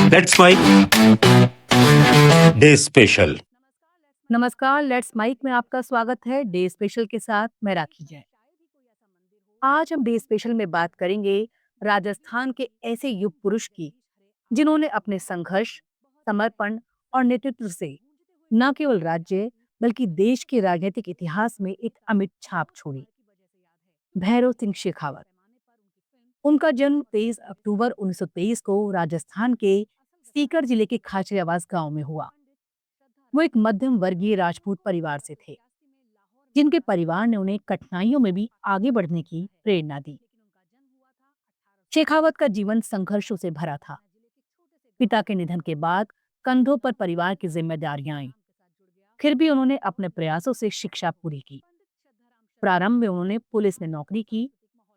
Let's mic day special. नमस्कार, let's mic में आपका स्वागत है डे स्पेशल के साथ मैं राखी जैन। आज हम डे स्पेशल में बात करेंगे राजस्थान के ऐसे युग पुरुष की जिन्होंने अपने संघर्ष, समर्पण और नेतृत्व से न केवल राज्य बल्कि देश के राजनीतिक इतिहास में एक अमिट छाप छोड़ी। भैरव सिंह शेखावत। उनका जन्म 23 अक्टूबर 1923 को राजस्थान के सीकर जिले के खाचरियावास गांव में हुआ। वो एक मध्यम वर्गीय राजपूत परिवार से थे, जिनके परिवार ने उन्हें कठिनाइयों में भी आगे बढ़ने की प्रेरणा दी। शेखावत का जीवन संघर्षों से भरा था। पिता के निधन के बाद कंधों पर परिवार की जिम्मेदारियां आईं। फिर भी उन्होंने अपने प्रयासों से शिक्षा पूरी की। प्रारंभ में उन्होंने पुलिस में नौकरी की,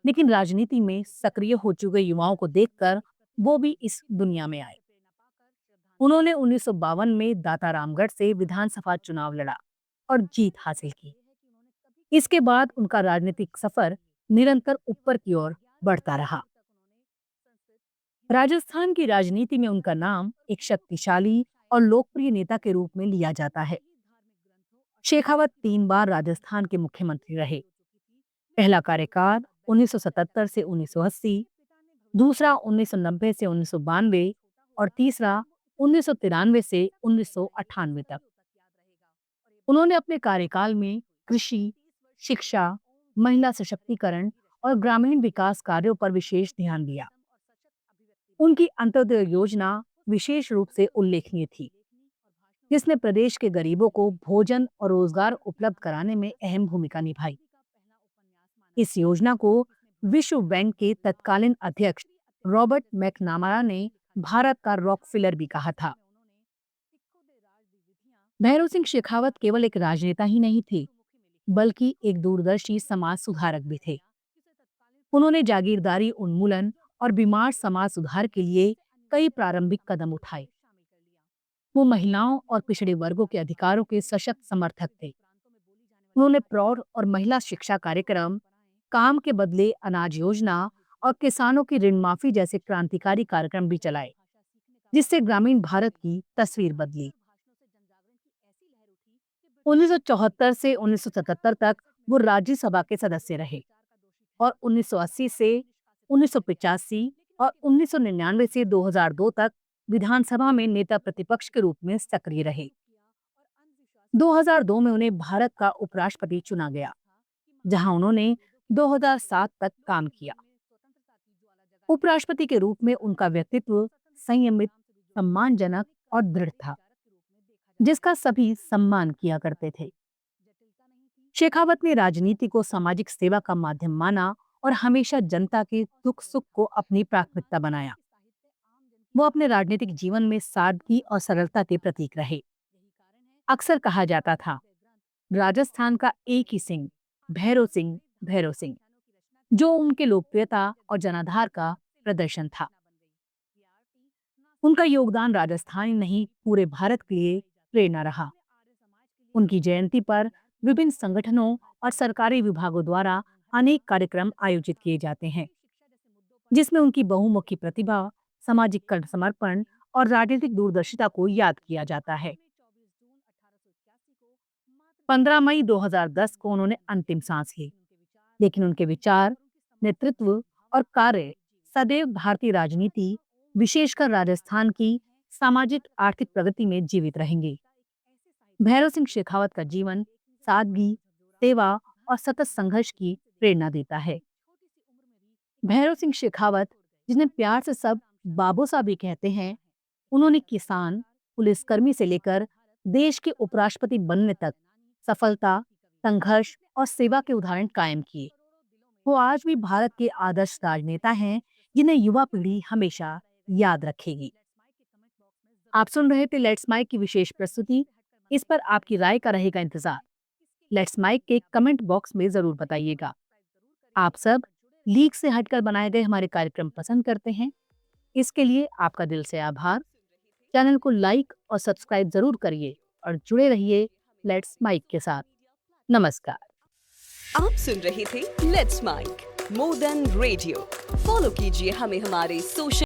लेकिन राजनीति में सक्रिय हो चुके युवाओं को देखकर वो भी इस दुनिया में आए। उन्होंने 1952 में दाता रामगढ़ से विधानसभा चुनाव लड़ा और जीत हासिल की। इसके बाद उनका राजनीतिक सफर निरंतर ऊपर की ओर बढ़ता रहा। राजस्थान की राजनीति में उनका नाम एक शक्तिशाली और लोकप्रिय नेता के रूप में लिया जाता है। शेखावत 3 बार राजस्थान के मुख्यमंत्री रहे। पहला कार्यकाल 1977 से 1980, दूसरा 1990 से 1992 और तीसरा 1993 से 1998 तक। उन्होंने अपने कार्यकाल में कृषि, शिक्षा, महिला सशक्तिकरण और ग्रामीण विकास कार्यों पर विशेष ध्यान दिया। उनकी अंत्योदय योजना विशेष रूप से उल्लेखनीय थी, जिसने प्रदेश के गरीबों को भोजन और रोजगार उपलब्ध कराने में अहम भूमिका निभाई। इस योजना को विश्व बैंक के तत्कालीन अध्यक्ष रॉबर्ट मैकनामारा ने भारत का रॉकफिलर भी कहा था। भैरव सिंह शेखावत केवल एक राजनेता ही नहीं थे, बल्कि एक दूरदर्शी समाज सुधारक भी थे। उन्होंने जागीरदारी उन्मूलन और बीमार समाज सुधार के लिए कई प्रारंभिक कदम उठाए। वो महिलाओं और पिछड़े वर्गों के अधिकारों के सशक्त समर्थक थे। उन्होंने प्रौढ़ और महिला शिक्षा कार्यक्रम, काम के बदले अनाज योजना और किसानों की ऋण माफी जैसे क्रांतिकारी कार्यक्रम भी चलाए, जिससे ग्रामीण भारत की तस्वीर बदली। 1974 से 1977 तक वो राज्यसभा के सदस्य रहे और 1980 से 1985 और 1999 से 2002 तक विधानसभा में नेता प्रतिपक्ष के रूप में सक्रिय रहे। 2002 में उन्हें भारत का उपराष्ट्रपति चुना गया, जहां उन्होंने 2007 तक काम किया। उपराष्ट्रपति के रूप में उनका व्यक्तित्व संयमित, सम्मानजनक और दृढ़ था, जिसका सभी सम्मान किया करते थे। शेखावत ने राजनीति को सामाजिक सेवा का माध्यम माना और हमेशा जनता के दुख सुख को अपनी प्राथमिकता बनाया। वो अपने राजनीतिक जीवन में सादगी और सरलता के प्रतीक रहे। अक्सर कहा जाता था, राजस्थान का एक ही सिंह, भैरव सिंह, भैरव सिंह, जो उनके लोकप्रियता और जनाधार का प्रदर्शन था। उनका योगदान राजस्थान ही नहीं, पूरे भारत के लिए प्रेरणा रहा। उनकी जयंती पर विभिन्न संगठनों और सरकारी विभागों द्वारा अनेक कार्यक्रम आयोजित किए जाते हैं, जिसमें उनकी बहुमुखी प्रतिभा, सामाजिक समर्पण और राजनीतिक दूरदर्शिता को याद किया जाता है। 15 मई 2010 को उन्होंने अंतिम सांस ली, लेकिन उनके विचार, नेतृत्व और कार्य सदैव भारतीय राजनीति, विशेषकर राजस्थान की सामाजिक आर्थिक प्रगति में जीवित रहेंगे। भैरव सिंह शेखावत का जीवन सादगी, सेवा और सतत संघर्ष की प्रेरणा देता है। भैरव सिंह शेखावत, जिन्हें प्यार से सब बाबू साहब भी कहते हैं, उन्होंने किसान, पुलिसकर्मी से लेकर देश के उपराष्ट्रपति बनने तक सफलता, संघर्ष और सेवा के उदाहरण कायम किए। वो आज भी भारत के आदर्श राजनेता हैं, जिन्हें युवा पीढ़ी हमेशा याद रखेगी। आप सुन रहे थे लेट्स माइक की विशेष प्रस्तुति। इस पर आपकी राय का रहेगा इंतजार। लेट्स माइक के कमेंट बॉक्स में जरूर बताइएगा। आप सब लीक से हटकर बनाए गए हमारे कार्यक्रम पसंद करते हैं, इसके लिए आपका दिल से आभार। चैनल को लाइक और सब्सक्राइब जरूर करिए और जुड़े रहिए लेट्स माइक के साथ। नमस्कार। आप सुन रहे थे let's mic more than radio. Follow कीजिए हमें हमारे सोशल